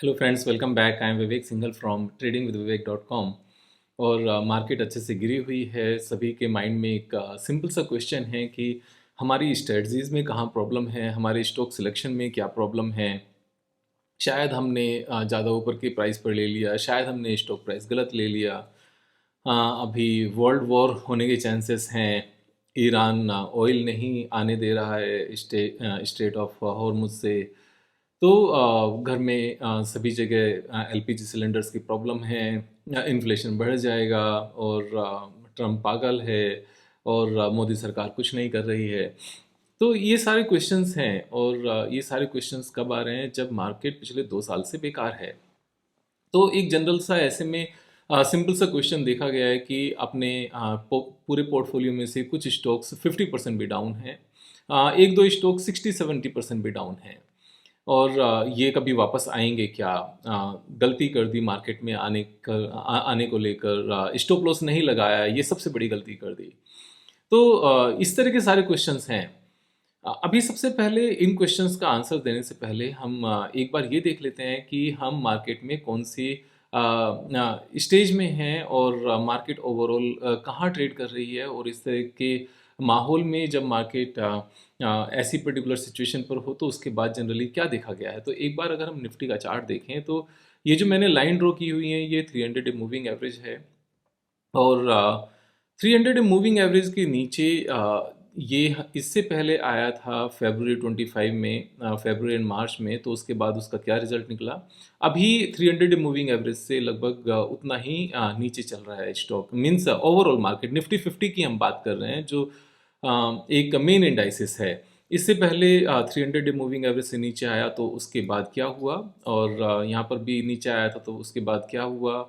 Hello friends, welcome back. I am Vivek Singhal from tradingwithvivek.com। और market अच्छे से गिरी हुई है। सभी के माइंड में एक सिंपल सा क्वेश्चन है कि हमारी स्ट्रेटजीज में कहाँ प्रॉब्लम है, हमारे स्टॉक सिलेक्शन में क्या प्रॉब्लम है। शायद हमने ज़्यादा ऊपर के प्राइस पर ले लिया, शायद हमने स्टॉक प्राइस गलत ले लिया। अभी वर्ल्ड वॉर होने के चांसेस हैं। ईरान ऑयल नहीं आने दे रहा है स्ट्रेट ऑफ हॉर्मुज से। तो घर में सभी जगह एलपीजी सिलेंडर्स की प्रॉब्लम है। इन्फ्लेशन बढ़ जाएगा और ट्रम्प पागल है और मोदी सरकार कुछ नहीं कर रही है। तो ये सारे क्वेश्चंस हैं और ये सारे क्वेश्चंस कब आ रहे हैं? जब मार्केट पिछले 2 साल से बेकार है। तो एक जनरल सा ऐसे में सिंपल सा क्वेश्चन देखा गया है कि अपने पूरे पोर्टफोलियो में से कुछ स्टॉक्स 50% भी डाउन है, एक दो स्टॉक 60-70% भी डाउन है। और ये कभी वापस आएंगे क्या? गलती कर दी मार्केट में आने को लेकर, स्टॉप लॉस नहीं लगाया, ये सबसे बड़ी गलती कर दी। तो इस तरह के सारे क्वेश्चंस हैं। अभी सबसे पहले इन क्वेश्चंस का आंसर देने से पहले हम एक बार ये देख लेते हैं कि हम मार्केट में कौन सी स्टेज में हैं और मार्केट ओवरऑल कहाँ ट्रेड कर रही है। और इस तरह के माहौल में जब मार्केट ऐसी पर्टिकुलर सिचुएशन पर हो तो उसके बाद जनरली क्या देखा गया है। तो एक बार अगर हम निफ्टी का चार्ट देखें तो ये जो मैंने लाइन ड्रॉ की हुई है ये 300 डे मूविंग एवरेज है। और 300 मूविंग एवरेज के नीचे ये इससे पहले आया था फरवरी 25 में, फरवरी एंड मार्च में। तो उसके बाद उसका क्या रिजल्ट निकला? अभी 300 मूविंग एवरेज से लगभग उतना ही नीचे चल रहा है stock. Means overall market Nifty 50 की हम बात कर रहे हैं जो एक मेन इंडाइसिस है। इससे पहले 300 डे मूविंग एवरेज से नीचे आया तो उसके बाद क्या हुआ, और यहाँ पर भी नीचे आया था तो उसके बाद क्या हुआ।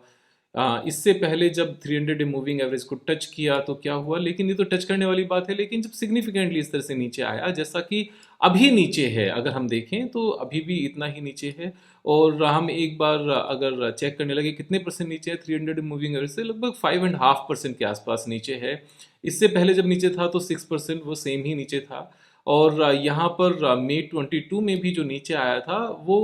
इससे पहले जब 300 डे मूविंग एवरेज को टच किया तो क्या हुआ। लेकिन ये तो टच करने वाली बात है, लेकिन जब सिग्निफिकेंटली इस तरह से नीचे आया जैसा कि अभी नीचे है, अगर हम देखें तो अभी भी इतना ही नीचे है। और हम एक बार अगर चेक करने लगे कितने परसेंट नीचे है 300 मूविंग एवरेज से, लगभग 5.5% के आसपास नीचे है। इससे पहले जब नीचे था तो 6% वो सेम ही नीचे था। और यहाँ पर मई 22 में भी जो नीचे आया था वो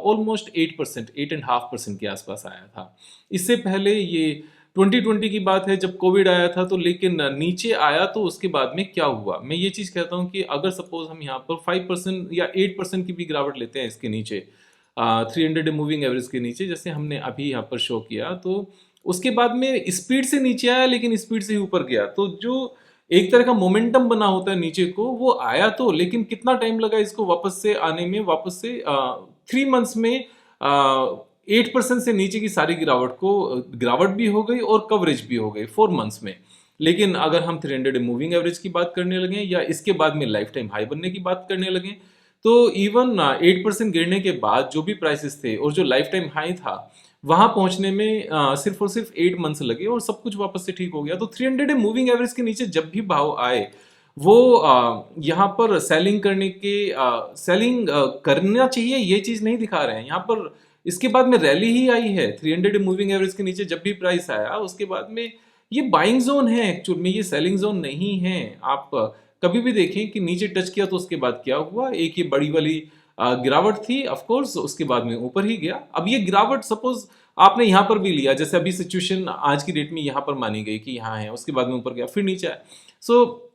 ऑलमोस्ट 8%, 8.5% के आसपास आया था। इससे पहले ये 2020 की बात है जब कोविड आया था। तो लेकिन नीचे आया तो उसके बाद में क्या हुआ, मैं ये चीज़ कहता हूँ कि अगर सपोज हम यहाँ पर 5% या 8% की भी गिरावट लेते हैं इसके नीचे, 300 मूविंग एवरेज के नीचे, जैसे हमने अभी यहाँ पर शो किया, तो उसके बाद में स्पीड से नीचे आया लेकिन स्पीड से ही ऊपर गया। तो जो एक तरह का मोमेंटम बना होता है नीचे को, वो आया तो, लेकिन कितना टाइम लगा इसको वापस से आने में? वापस से 3 मंथ्स में 8% से नीचे की सारी गिरावट भी हो गई और कवरेज भी हो गई 4 मंथ्स में। लेकिन अगर हम 300 मूविंग एवरेज की बात करने लगे या इसके बाद में लाइफ टाइम हाई बनने की बात करने लगे, तो इवन 8% गिरने के बाद जो भी प्राइसेस थे और जो लाइफ टाइम हाई था वहां पहुंचने में सिर्फ और सिर्फ 8 मंथ्स लगे और सब कुछ वापस से ठीक हो गया। तो 300 मूविंग एवरेज के नीचे जब भी भाव आए वो यहाँ पर सेलिंग करना चाहिए, ये चीज नहीं दिखा रहे हैं यहाँ पर। इसके बाद में रैली ही आई है 300 मूविंग एवरेज के नीचे जब भी प्राइस आया उसके बाद में। ये बाइंग जोन है एक्चुअल में, ये सेलिंग जोन नहीं है। आप कभी भी देखें कि नीचे टच किया तो उसके बाद क्या हुआ, एक ये बड़ी वाली गिरावट थी, ऑफ कोर्स उसके बाद में ऊपर ही गया। अब ये गिरावट सपोज आपने यहाँ पर भी लिया, जैसे अभी सिचुएशन आज की डेट में यहाँ पर मानी गई कि यहाँ है, उसके बाद में ऊपर गया फिर नीचे आया। सो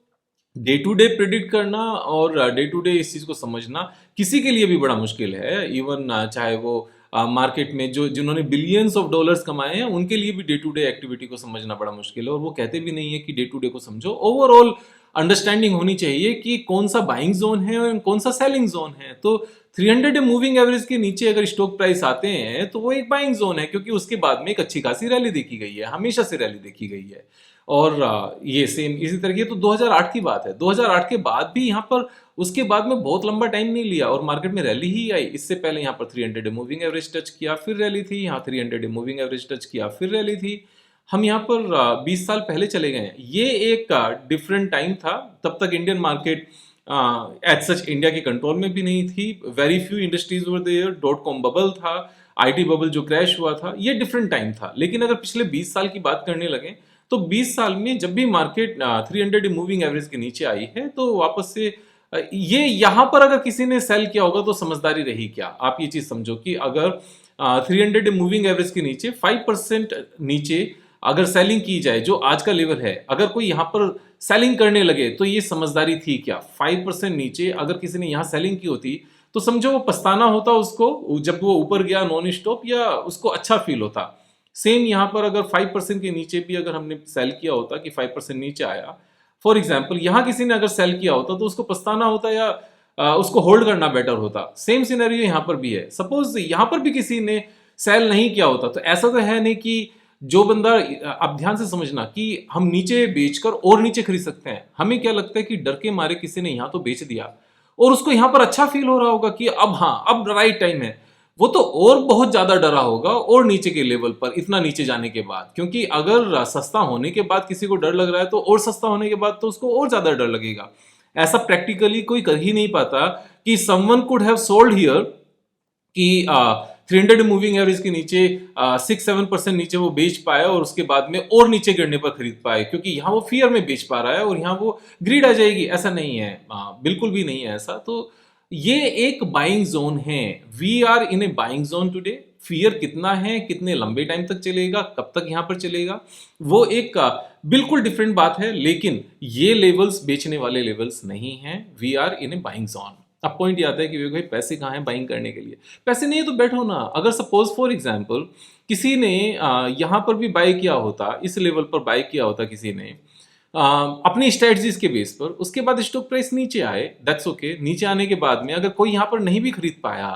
डे टू डे प्रिडिक्ट करना और डे टू डे इस चीज को समझना किसी के लिए भी बड़ा मुश्किल है। इवन चाहे वो मार्केट में जिन्होंने बिलियंस ऑफ डॉलर्स कमाए हैं उनके लिए भी डे टू डे एक्टिविटी को समझना बड़ा मुश्किल है। और वो कहते भी नहीं है कि डे टू डे को समझो, ओवरऑल अंडरस्टैंडिंग होनी चाहिए कि कौन सा बाइंग जोन है और कौन सा सेलिंग जोन है। तो 300 मूविंग एवरेज के नीचे अगर स्टॉक प्राइस आते हैं तो वो एक बाइंग जोन है, क्योंकि उसके बाद में एक अच्छी खासी रैली देखी गई है, हमेशा से रैली देखी गई है। और ये सेम इसी तरह की तो 2008 की बात है। 2008 के बाद भी यहाँ पर उसके बाद में बहुत लंबा टाइम नहीं लिया और मार्केट में रैली ही आई। इससे पहले यहाँ पर 300 मूविंग एवरेज टच किया फिर रैली थी, यहाँ 300 मूविंग एवरेज टच किया फिर रैली थी। हम यहाँ पर 20 साल पहले चले गए हैं, ये एक डिफरेंट टाइम था। तब तक Indian market as such India के कंट्रोल में भी नहीं थी। Very few industries were there, dot com bubble था, आईटी बबल जो क्रैश हुआ था, ये डिफरेंट टाइम था। लेकिन अगर पिछले 20 साल की बात करने लगे तो 20 साल में जब भी मार्केट 300 मूविंग एवरेज के नीचे आई है तो वापस से ये यहां पर अगर किसी ने सेल किया होगा तो समझदारी रही क्या? आप ये चीज समझो कि अगर 300 मूविंग एवरेज के नीचे 5% नीचे अगर सेलिंग की जाए, जो आज का लेवल है, अगर कोई यहाँ पर सेलिंग करने लगे तो ये समझदारी थी क्या? 5% नीचे अगर किसी ने यहाँ सेलिंग की होती तो समझो वो पछताना होता उसको, जब वो ऊपर गया नॉन स्टॉप, या उसको अच्छा फील होता। सेम यहाँ पर अगर 5% के नीचे भी अगर हमने सेल किया होता कि 5% नीचे आया, फॉर एग्जाम्पल यहाँ किसी ने अगर सेल किया होता तो उसको पछताना होता या उसको होल्ड करना बेटर होता। सेम सिनेरियो यहाँ पर भी है। सपोज यहाँ पर भी किसी ने सेल नहीं किया होता तो ऐसा तो है नहीं कि जो बंदा, आप ध्यान से समझना कि हम नीचे बेचकर और नीचे खरीद सकते हैं। हमें क्या लगता है कि डर के मारे किसी ने यहाँ तो बेच दिया और उसको यहाँ पर अच्छा फील हो रहा होगा कि अब हाँ, अब राइट टाइम है। वो तो और बहुत ज्यादा डरा होगा और नीचे के लेवल पर, इतना नीचे जाने के बाद। क्योंकि अगर सस्ता होने के बाद किसी को डर लग रहा है तो और सस्ता होने के बाद तो उसको और ज्यादा डर लगेगा। ऐसा प्रैक्टिकली कोई कर ही नहीं पाता कि someone could have sold here कि 300 मूविंग एवरेज के नीचे 6-7% नीचे वो बेच पाए और उसके बाद में और नीचे गिरने पर खरीद पाए, क्योंकि यहाँ वो फियर में बेच पा रहा है और यहाँ वो ग्रीड आ जाएगी। ऐसा नहीं है, बिल्कुल भी नहीं है ऐसा। तो ये एक बाइंग जोन है। We are in a buying zone today. Fear कितना है, कितने लंबे टाइम तक चलेगा, कब तक यहाँ पर चलेगा, वो एक बिल्कुल डिफरेंट बात है। लेकिन ये लेवल्स बेचने वाले लेवल्स नहीं हैं। We are in a buying zone. अब पॉइंट ये आता है कि भाई पैसे कहाँ हैं बाइंग करने के लिए? पैसे नहीं है तो बैठो ना। अगर सपोज फॉर एग्जांपल किसी ने यहाँ पर भी बाय किया होता, इस लेवल पर बाय किया होता किसी ने अपनी स्ट्रेटजीज के बेस पर, उसके बाद स्टॉक प्राइस नीचे आए, दैट्स ओके। नीचे आने के बाद में अगर कोई यहाँ पर नहीं भी खरीद पाया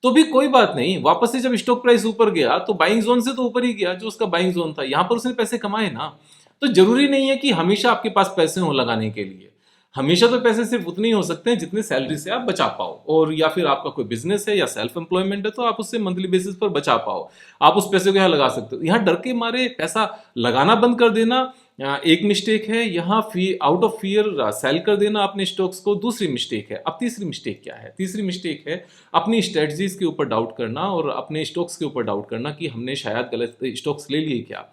तो भी कोई बात नहीं। वापस से जब स्टॉक प्राइस ऊपर गया तो बाइंग जोन से तो ऊपर ही गया, जो उसका बाइंग जोन था, यहाँ पर उसने पैसे कमाए ना। तो जरूरी नहीं है कि हमेशा आपके पास पैसे हो लगाने के लिए। हमेशा तो पैसे सिर्फ उतने ही हो सकते हैं जितने सैलरी से आप बचा पाओ, और या फिर आपका कोई बिजनेस है या सेल्फ एम्प्लॉयमेंट है तो आप उससे मंथली बेसिस पर बचा पाओ। आप उस पैसे को यहाँ लगा सकते हो। यहाँ डर के मारे पैसा लगाना बंद कर देना एक मिस्टेक है। यहाँ आउट ऑफ फियर सेल कर देना अपने स्टॉक्स को दूसरी मिस्टेक है। अब तीसरी मिस्टेक क्या है? तीसरी मिस्टेक है अपनी स्ट्रेटजीज के ऊपर डाउट करना और अपने स्टॉक्स के ऊपर डाउट करना कि हमने शायद गलत स्टॉक्स ले लिए क्या।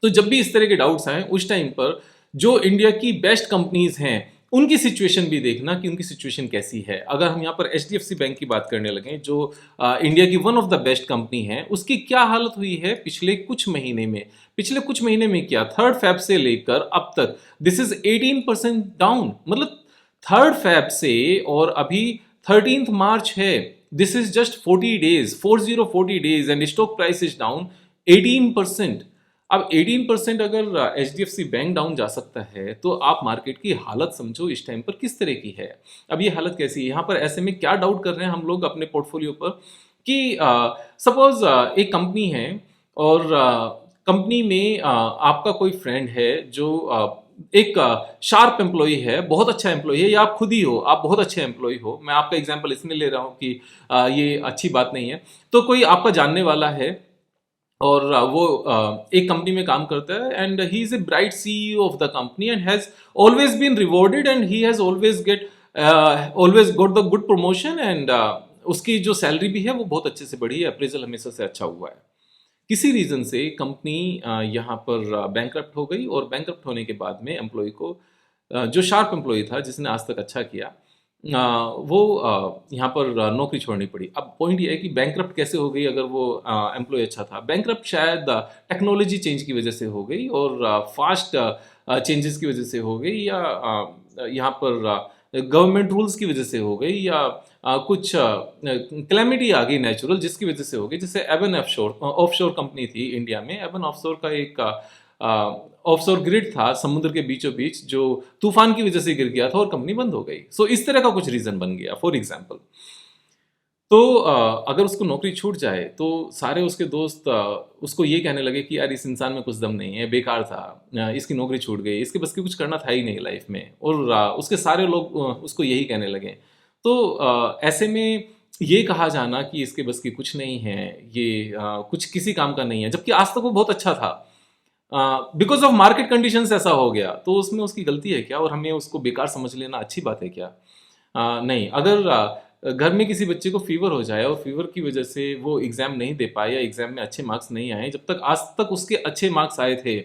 तो जब भी इस तरह के डाउट्स आए उस टाइम पर जो इंडिया की बेस्ट कंपनीज हैं उनकी सिचुएशन भी देखना कि उनकी सिचुएशन कैसी है। अगर हम यहाँ पर HDFC बैंक की बात करने लगे, जो इंडिया की one of the best company है, उसकी क्या हालत हुई है पिछले कुछ महीने में? पिछले कुछ महीने में क्या, 3 फेब से लेकर अब तक दिस इज 18% डाउन। मतलब 3 फेब से और अभी 13 मार्च है, this is just 40 days, 40 days, and stock price is down 18%। अब 18% अगर HDFC बैंक डाउन जा सकता है तो आप मार्केट की हालत समझो इस टाइम पर किस तरह की है। अब ये हालत कैसी है? यहाँ पर ऐसे में क्या डाउट कर रहे हैं हम लोग अपने पोर्टफोलियो पर कि सपोज एक कंपनी है और कंपनी में आपका कोई फ्रेंड है जो एक शार्प एम्प्लॉय है, बहुत अच्छा एम्प्लॉय है, या आप खुद ही हो, आप बहुत अच्छे एम्प्लॉय हो। मैं आपका एग्जांपल इसमें ले रहा हूँ कि ये अच्छी बात नहीं है। तो कोई आपका जानने वाला है और वो एक कंपनी में काम करता है, and he is a bright CEO of the company and has always been rewarded and he has always got the good promotion, and उसकी जो सैलरी भी है वो बहुत अच्छे से बढ़ी है, अप्रेजल हमेशा से अच्छा हुआ है। किसी रीजन से कंपनी यहाँ पर बैंकरप्ट हो गई, और बैंकरप्ट होने के बाद में एम्प्लॉय को, जो शार्प एम्प्लॉय था जिसने आज तक अच्छा किया, वो यहाँ पर नौकरी छोड़नी पड़ी। अब पॉइंट ये है कि बैंकरप्ट कैसे हो गई? अगर वो एम्प्लॉय अच्छा था, बैंकरप्ट शायद टेक्नोलॉजी चेंज की वजह से हो गई और फास्ट चेंजेस की वजह से हो गई, या यहाँ पर गवर्नमेंट रूल्स की वजह से हो गई, या कुछ क्लैमिटी आ गई नेचुरल जिसकी वजह से हो गई। जैसे एवन ऑफशोर कंपनी थी इंडिया में, एवन ऑफशोर का एक ऑफशोर ग्रिड था समुद्र के बीचों बीच, जो तूफान की वजह से गिर गया था और कंपनी बंद हो गई। सो इस तरह का कुछ रीजन बन गया फॉर एग्जाम्पल। तो अगर उसको नौकरी छूट जाए तो सारे उसके दोस्त उसको ये कहने लगे कि यार इस इंसान में कुछ दम नहीं है, बेकार था, इसकी नौकरी छूट गई, इसके बस की कुछ करना था ही नहीं लाइफ में, और उसके सारे लोग उसको यही कहने लगे। तो ऐसे में ये कहा जाना कि इसके बस की कुछ नहीं है, ये कुछ किसी काम का नहीं है, जबकि आज तक वो बहुत अच्छा था, बिकॉज ऑफ मार्केट कंडीशंस ऐसा हो गया, तो उसमें उसकी गलती है क्या? और हमें उसको बेकार समझ लेना अच्छी बात है क्या? नहीं। अगर घर में किसी बच्चे को फीवर हो जाए और फीवर की वजह से वो एग्जाम नहीं दे पाए या एग्जाम में अच्छे मार्क्स नहीं आए, जब तक आज तक उसके अच्छे मार्क्स आए थे,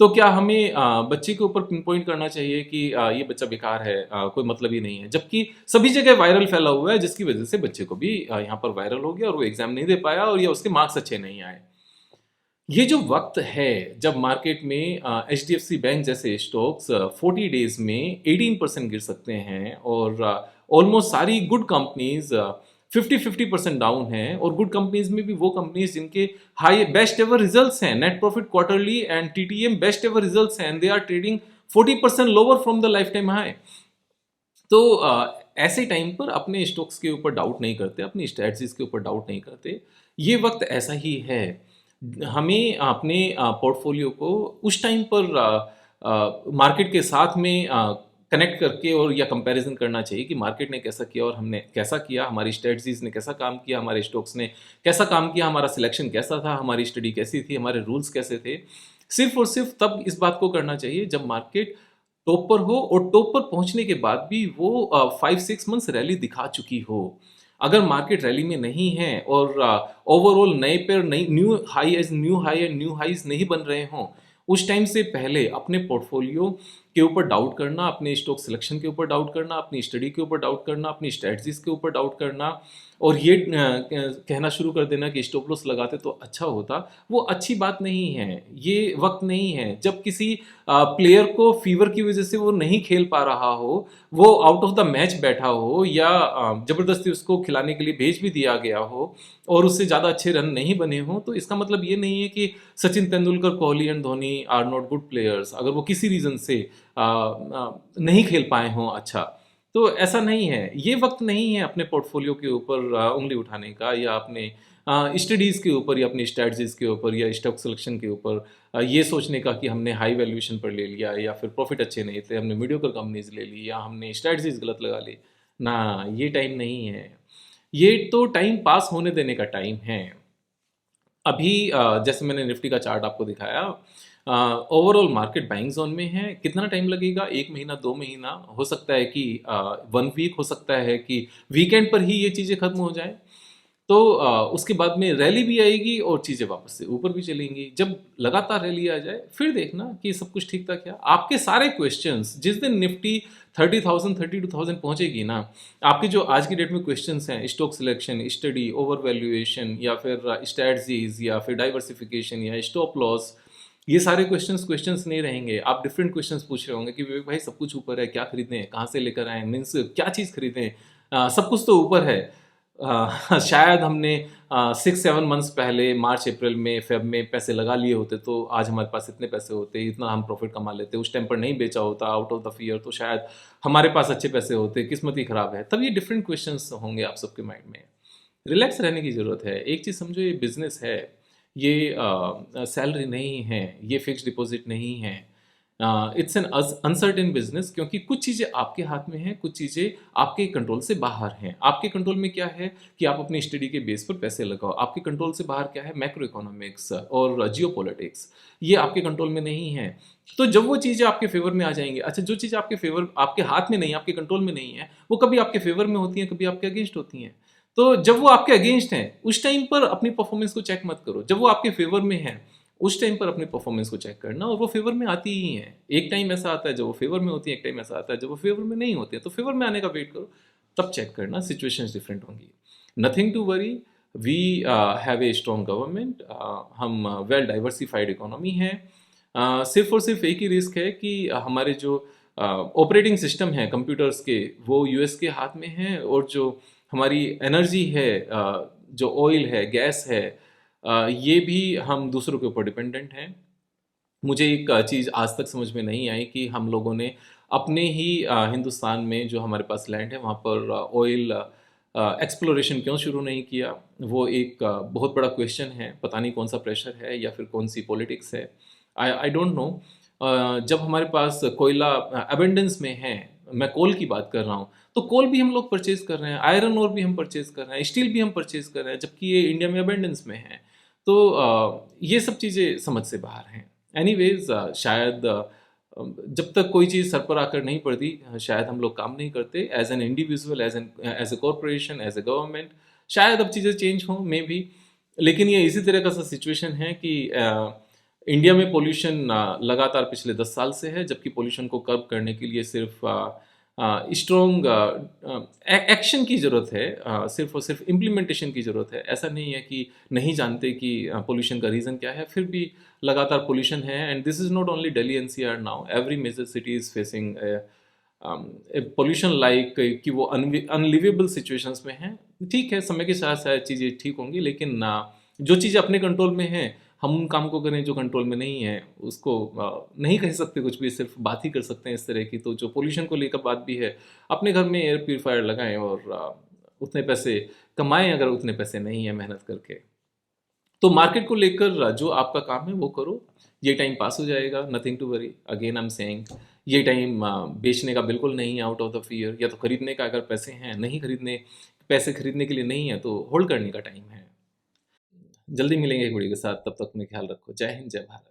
तो क्या हमें बच्चे के ऊपर पिन पॉइंट करना चाहिए कि ये बच्चा बेकार है, कोई मतलब ही नहीं है, जबकि सभी जगह वायरल फैला हुआ है जिसकी वजह से बच्चे को भी यहाँ पर वायरल हो गया और वो एग्जाम नहीं दे पाया और या उसके मार्क्स अच्छे नहीं आए। ये जो वक्त है जब मार्केट में H D F C bank जैसे स्टॉक्स 40 डेज में 18% गिर सकते हैं और ऑलमोस्ट सारी गुड कंपनीज 50-50% डाउन है, और गुड कंपनीज में भी वो कंपनीज जिनके हाई बेस्ट एवर रिजल्ट्स हैं, net profit quarterly and TTM best ever results हैं, they are trading 40% lower from the lifetime high. तो ऐसे टाइम पर अपने स्टॉक्स के ऊपर डाउट नहीं करते, अपनी स्ट्रेटजीज के ऊपर डाउट नहीं करते। ये वक्त ऐसा ही है, हमें अपने पोर्टफोलियो को उस टाइम पर मार्केट के साथ में कनेक्ट करके और या कंपैरिजन करना चाहिए कि मार्केट ने कैसा किया और हमने कैसा किया, हमारी स्ट्रेटजीज ने कैसा काम किया, हमारे स्टॉक्स ने कैसा काम किया, हमारा सिलेक्शन कैसा था, हमारी स्टडी कैसी थी, हमारे रूल्स कैसे थे। सिर्फ और सिर्फ तब इस बात को करना चाहिए जब मार्केट टॉप पर हो, और टॉप पर पहुंचने के बाद भी वो 5-6 मंथ्स रैली दिखा चुकी हो। अगर मार्केट रैली में नहीं है और ओवरऑल नए पर नई new high and new highs नहीं बन रहे हों, उस टाइम से पहले अपने पोर्टफोलियो के ऊपर डाउट करना, अपने स्टॉक सिलेक्शन के ऊपर डाउट करना, अपनी स्टडी के ऊपर डाउट करना, अपनी स्ट्रेटजीज के ऊपर डाउट करना, और ये कहना शुरू कर देना कि स्टॉप लॉस लगाते तो अच्छा होता, वो अच्छी बात नहीं है। ये वक्त नहीं है जब किसी प्लेयर को फीवर की वजह से वो नहीं खेल पा रहा हो, वो आउट ऑफ द मैच बैठा हो, या जबरदस्ती उसको खिलाने के लिए भेज भी दिया गया हो और उससे ज़्यादा अच्छे रन नहीं बने हों, तो इसका मतलब ये नहीं है कि Sachin Tendulkar, Kohli and Dhoni are not good players. अगर वो किसी रीज़न से नहीं खेल पाए हों अच्छा, तो ऐसा नहीं है। ये वक्त नहीं है अपने पोर्टफोलियो के ऊपर उंगली उठाने का, या अपने स्टडीज़ के ऊपर, या अपनी स्ट्रैटेजीज़ के ऊपर, या स्टॉक सिलेक्शन के ऊपर ये सोचने का कि हमने हाई वैल्यूएशन पर ले लिया, या फिर प्रॉफिट अच्छे नहीं थे, हमने मीडियोकर कंपनीज ले ली, या हमने स्ट्रैटेजीज गलत लगा ली। ना, ये टाइम नहीं है। ये तो टाइम पास होने देने का टाइम है। अभी जैसे मैंने निफ्टी का चार्ट आपको दिखाया, ओवरऑल मार्केट बाइंग जोन में है। कितना टाइम लगेगा? 1 महीना, 2 महीना, हो सकता है कि 1 वीक, हो सकता है कि वीकेंड पर ही ये चीज़ें खत्म हो जाए। तो उसके बाद में रैली भी आएगी और चीज़ें वापस से ऊपर भी चलेंगी। जब लगातार रैली आ जाए फिर देखना कि सब कुछ ठीक था क्या। आपके सारे क्वेश्चंस जिस दिन निफ्टी 30,000 32,000 पहुंचेगी ना, आपके जो आज की डेट में क्वेश्चंस हैं, stock selection, study, over valuation, या फिर स्ट्रैटेजीज, या फिर डाइवर्सिफिकेशन, या स्टॉप लॉस, ये सारे क्वेश्चंस नहीं रहेंगे। आप डिफरेंट क्वेश्चंस पूछ रहे होंगे कि विवेक भाई सब कुछ ऊपर है, क्या खरीदें, कहाँ से लेकर आए, मीन्स क्या चीज़ खरीदें, सब कुछ तो ऊपर है। शायद हमने 6-7 मंथ्स पहले मार्च अप्रैल में फेब में पैसे लगा लिए होते तो आज हमारे पास इतने पैसे होते, इतना हम प्रॉफिट कमा लेते। उस टाइम पर नहीं बेचा होता आउट ऑफ द फियर, तो शायद हमारे पास अच्छे पैसे होते, किस्मत ही खराब है। तब ये डिफरेंट क्वेश्चंस होंगे आप सबके माइंड में। रिलैक्स रहने की ज़रूरत है। एक चीज़ समझो, ये बिजनेस है, ये सैलरी नहीं है, ये फिक्स डिपॉजिट नहीं है। इट्स एन अनसर्टेन बिजनेस, क्योंकि कुछ चीज़ें आपके हाथ में हैं, कुछ चीज़ें आपके कंट्रोल से बाहर हैं। आपके कंट्रोल में क्या है कि आप अपनी स्टडी के बेस पर पैसे लगाओ। आपके कंट्रोल से बाहर क्या है? मैक्रो इकोनॉमिक्स और जियो पॉलिटिक्स, ये आपके कंट्रोल में नहीं है। तो जब वो चीज़ें आपके फेवर में आ जाएंगी, अच्छा जो चीज़ आपके फेवर, आपके हाथ में नहीं, आपके कंट्रोल में नहीं है, वो कभी आपके फेवर में होती हैं, कभी आपके अगेंस्ट होती हैं। तो जब वो आपके अगेंस्ट हैं, उस टाइम पर अपनी परफॉर्मेंस को चेक मत करो। जब वो आपके फेवर में है, उस टाइम पर अपनी परफॉर्मेंस को चेक करना, और वो फेवर में आती ही है। एक टाइम ऐसा आता है जब वो फेवर में होती है, एक टाइम ऐसा आता है जब वो फेवर में नहीं होती है। तो फेवर में आने का वेट करो, तब चेक करना, सिचुएशंस डिफरेंट होंगी। Nothing to worry, we have a strong government, हम वेल डाइवर्सिफाइड इकोनॉमी है। सिर्फ और सिर्फ एक ही रिस्क है कि हमारे जो ऑपरेटिंग सिस्टम है कंप्यूटर्स के, वो यूएस के हाथ में है, और जो हमारी एनर्जी है, जो ऑयल है, गैस है, ये भी हम दूसरों के ऊपर डिपेंडेंट हैं। मुझे एक चीज़ आज तक समझ में नहीं आई कि हम लोगों ने अपने ही हिंदुस्तान में जो हमारे पास लैंड है वहाँ पर ऑयल एक्सप्लोरेशन क्यों शुरू नहीं किया। वो एक बहुत बड़ा क्वेश्चन है। पता नहीं कौन सा प्रेशर है या फिर कौन सी पॉलिटिक्स है, आई डोंट नो। जब हमारे पास कोयला अबेंडेंस में है, मैं कोल की बात कर रहा हूँ, तो कोल भी हम लोग परचेज कर रहे हैं, आयरन ओर भी हम परचेज कर रहे हैं, स्टील भी हम परचेज कर रहे हैं, जबकि ये इंडिया में अबेंडेंस में है। तो ये सब चीज़ें समझ से बाहर हैं। एनीवेज, शायद जब तक कोई चीज़ सर पर आकर नहीं पड़ती, शायद हम लोग काम नहीं करते as an individual, as a corporation, as a government. शायद अब चीज़ें चेंज हों, मे भी, लेकिन ये इसी तरह का सा सिचुएशन है कि इंडिया में पोल्यूशन लगातार पिछले 10 साल से है, जबकि पोल्यूशन को कर्ब करने के लिए सिर्फ स्ट्रॉन्ग एक्शन की ज़रूरत है, सिर्फ और सिर्फ इम्प्लीमेंटेशन की ज़रूरत है। ऐसा नहीं है कि नहीं जानते कि पोल्यूशन का रीज़न क्या है, फिर भी लगातार पोल्यूशन है। And this is not only Delhi NCR, now every major city is facing pollution like कि वो अनलिवेबल सिचुएशंस में हैं। ठीक है, समय के साथ साथ चीज़ें ठीक होंगी, लेकिन जो चीज़ें अपने कंट्रोल में हैं हम उन काम को करें, जो कंट्रोल में नहीं है उसको नहीं कह सकते कुछ भी, सिर्फ बात ही कर सकते हैं इस तरह की। तो जो पोल्यूशन को लेकर बात भी है, अपने घर में एयर प्योरीफायर लगाएं और उतने पैसे कमाएं, अगर उतने पैसे नहीं है मेहनत करके। तो मार्केट को लेकर जो आपका काम है वो करो, ये टाइम पास हो जाएगा, nothing to worry. Again I am saying, ये टाइम बेचने का बिल्कुल नहीं है आउट ऑफ द फियर, या तो खरीदने का, अगर पैसे हैं, नहीं खरीदने, पैसे खरीदने के लिए नहीं है तो होल्ड करने का टाइम है। जल्दी मिलेंगे एक वीडियो के साथ, तब तक अपना ख्याल रखो। जय हिंद, जय भारत।